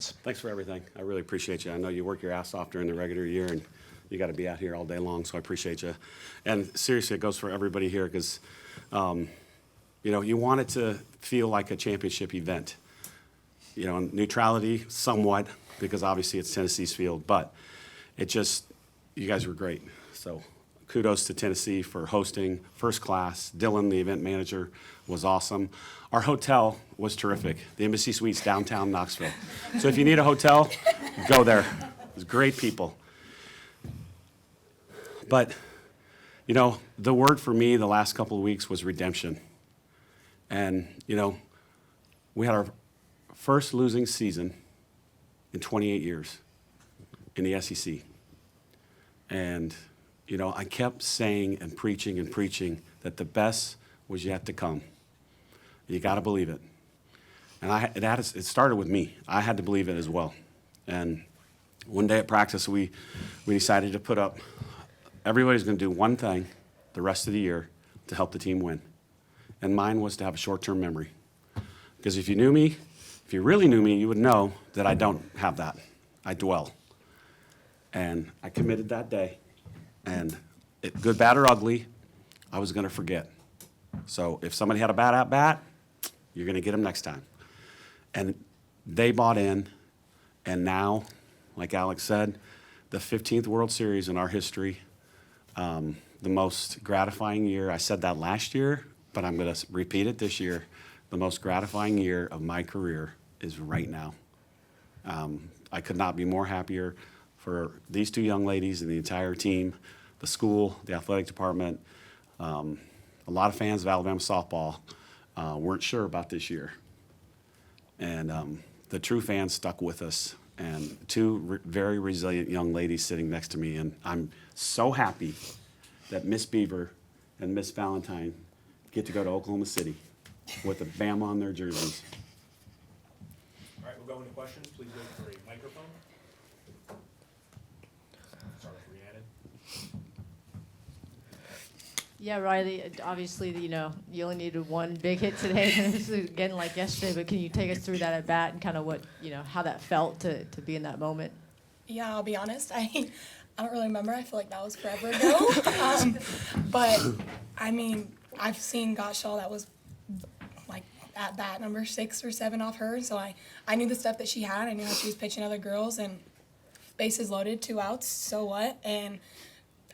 Thanks for everything. I really appreciate you. I know you work your ass off during the regular year, and you got to be out here all day long, so I appreciate you. And seriously, it goes for everybody here because, you want it to feel like a championship event. Neutrality somewhat, because obviously it's Tennessee's field, but you guys were great. So kudos to Tennessee for hosting, first class. Dylan, the event manager, was awesome. Our hotel was terrific, the Embassy Suites downtown Knoxville. So if you need a hotel, go there. It was great people. But, the word for me the last couple of weeks was redemption. And, we had our first losing season in 28 years in the SEC. And, I kept saying and preaching that the best was yet to come. You got to believe it. And it started with me. I had to believe it as well. And one day at practice, we decided to put up, everybody's going to do one thing the rest of the year to help the team win. And mine was to have a short-term memory. Because if you really knew me, you would know that I don't have that. I dwell. And I committed that day. And good, bad, or ugly, I was going to forget. So if somebody had a bad at-bat, you're going to get them next time. And they bought in, and now, like Alex said, the 15th World Series in our history, the most gratifying year. I said that last year, but I'm going to repeat it this year. The most gratifying year of my career is right now. I could not be more happier for these two young ladies and the entire team, the school, the athletic department. A lot of fans of Alabama softball weren't sure about this year. And the true fans stuck with us. And two very resilient young ladies sitting next to me. And I'm so happy that Miss Beaver and Miss Valentine get to go to Oklahoma City with a Bama on their jerseys. All right, we'll go into questions. Please wait for a microphone. Start with Rhiannon. Yeah, Riley, obviously, you only needed one big hit today, and this is again like yesterday, but can you take us through that at bat and kind of what, how that felt to be in that moment? Yeah, I'll be honest. I don't really remember. I feel like that was forever ago. But, I've seen Gottschall that was like at bat number 6 or 7 off her, so I knew the stuff that she had. I knew how she was pitching other girls, and bases loaded, 2 outs, so what? And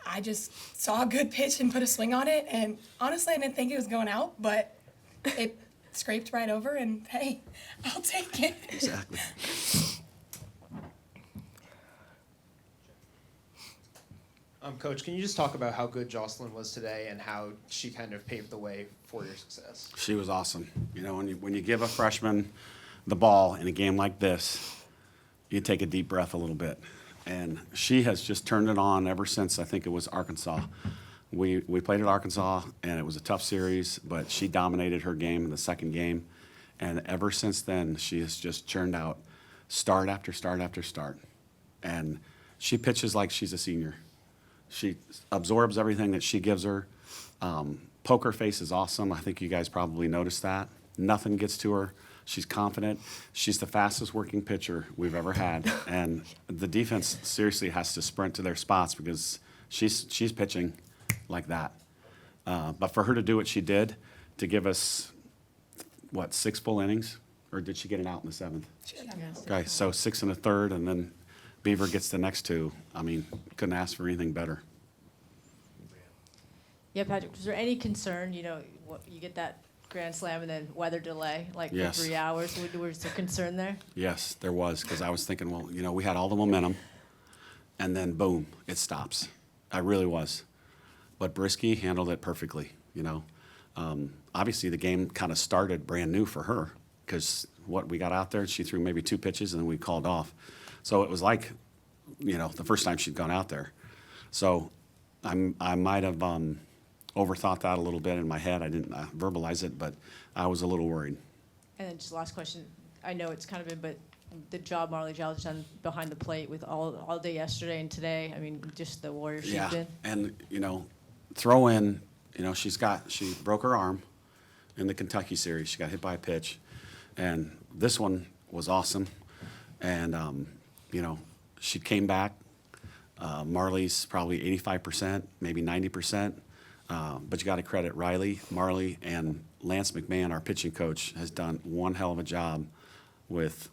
I just saw a good pitch and put a swing on it, and honestly, I didn't think it was going out, but it scraped right over, and hey, I'll take it. Exactly. Coach, can you just talk about how good Jocelyn was today and how she kind of paved the way for your success? She was awesome. When you give a freshman the ball in a game like this, you take a deep breath a little bit. And she has just turned it on ever since, I think it was Arkansas. We played at Arkansas, and it was a tough series, but she dominated her game in the second game. And ever since then, she has just churned out start after start after start. And she pitches like she's a senior. She absorbs everything that she gives her. Poker face is awesome. I think you guys probably noticed that. Nothing gets to her. She's confident. She's the fastest working pitcher we've ever had. And the defense seriously has to sprint to their spots because she's pitching like that. But for her to do what she did, to give us, 6 full innings? Or did she get it out in the 7th? Yes. Okay, so 6 and a third, and then Beaver gets the next 2. Couldn't ask for anything better. Yeah, Patrick, was there any concern, you get that grand slam and then weather delay, Yes. for 3 hours? Was there concern there? Yes, there was, because I was thinking, we had all the momentum, and then boom, it stops. I really was. But Brisky handled it perfectly, Obviously, the game kind of started brand new for her, because we got out there, she threw maybe 2 pitches, and then we called off. So it was like, the first time she'd gone out there. So I might have overthought that a little bit in my head. I didn't verbalize it, but I was a little worried. And then just last question. I know it's kind of been, but the job Marley Giles done behind the plate with all day yesterday and today, just the warrior she's been. And, throw in, she broke her arm in the Kentucky series. She got hit by a pitch. And this one was awesome. And, you know, she came back. Marley's probably 85%, maybe 90%. But you got to credit Riley, Marley, and Lance McMahon, our pitching coach, has done one hell of a job with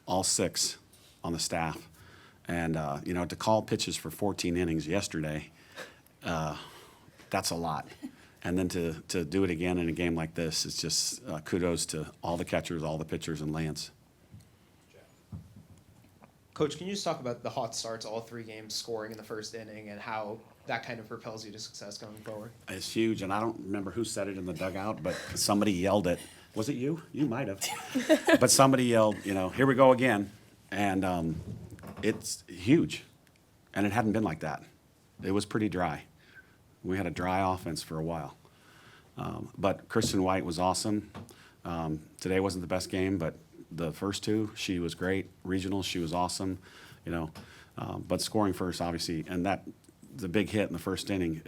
all 6 on the staff. And, you know, to call pitches for 14 innings yesterday, that's a lot. And then to do it again in a game like this, it's just kudos to all the catchers, all the pitchers, and Lance. Coach, can you just talk about the hot starts, all 3 games, scoring in the first inning, and how that kind of propels you to success going forward? It's huge, and I don't remember who said it in the dugout, but somebody yelled it. Was it you? You might have. But somebody yelled, you know, here we go again. And it's huge. And it hadn't been like that. It was pretty dry. We had a dry offense for a while. But Kristen White was awesome. Today wasn't the best game, but the first 2, she was great. Regional, she was awesome, you know. But scoring first, obviously, and that the big hit in the first inning,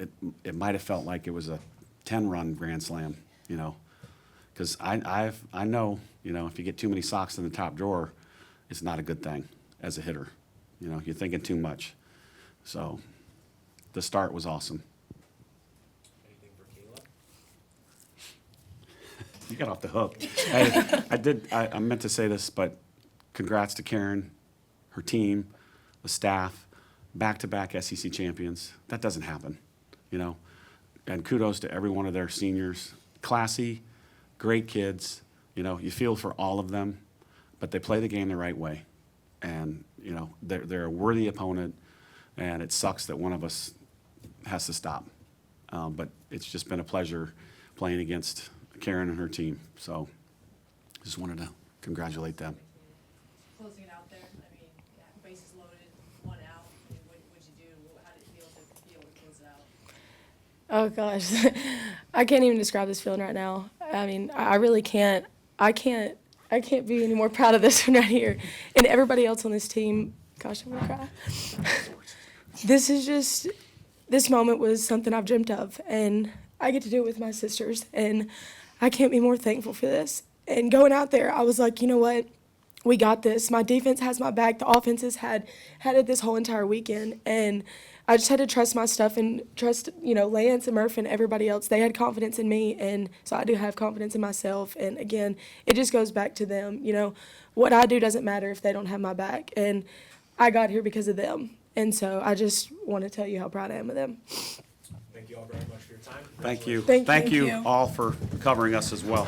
it might have felt like it was a 10-run grand slam, you know. Because I know, you know, if you get too many socks in the top drawer, it's not a good thing as a hitter. You know, you're thinking too much. So the start was awesome. Anything for Kayla? You got off the hook. I meant to say this, but congrats to Karen, her team, the staff, back-to-back SEC champions. That doesn't happen, you know. And kudos to every one of their seniors. Classy, great kids. You know, you feel for all of them, but they play the game the right way. And, you know, they're a worthy opponent, and it sucks that one of us has to stop. But it's just been a pleasure playing against Karen and her team. So just wanted to congratulate them. Closing it out there, I mean, yeah, bases loaded, 1 out. I mean, what'd you do? How did it feel to be able to close it out? Oh gosh, I can't even describe this feeling right now. I mean, I really can't. I can't be any more proud of this one right here. And everybody else on this team, gosh, I'm gonna cry. This moment was something I've dreamt of, and I get to do it with my sisters, and I can't be more thankful for this. And going out there, I was like, you know what? We got this. My defense has my back. The offense has had it this whole entire weekend, and I just had to trust my stuff and trust, you know, Lance and Murph and everybody else. They had confidence in me, and so I do have confidence in myself. And again, it just goes back to them. You know, what I do doesn't matter if they don't have my back, and I got here because of them. And so I just want to tell you how proud I am of them. Thank you all very much for your time. Thank you. Congratulations. Thank you. Thank you all for covering us as well.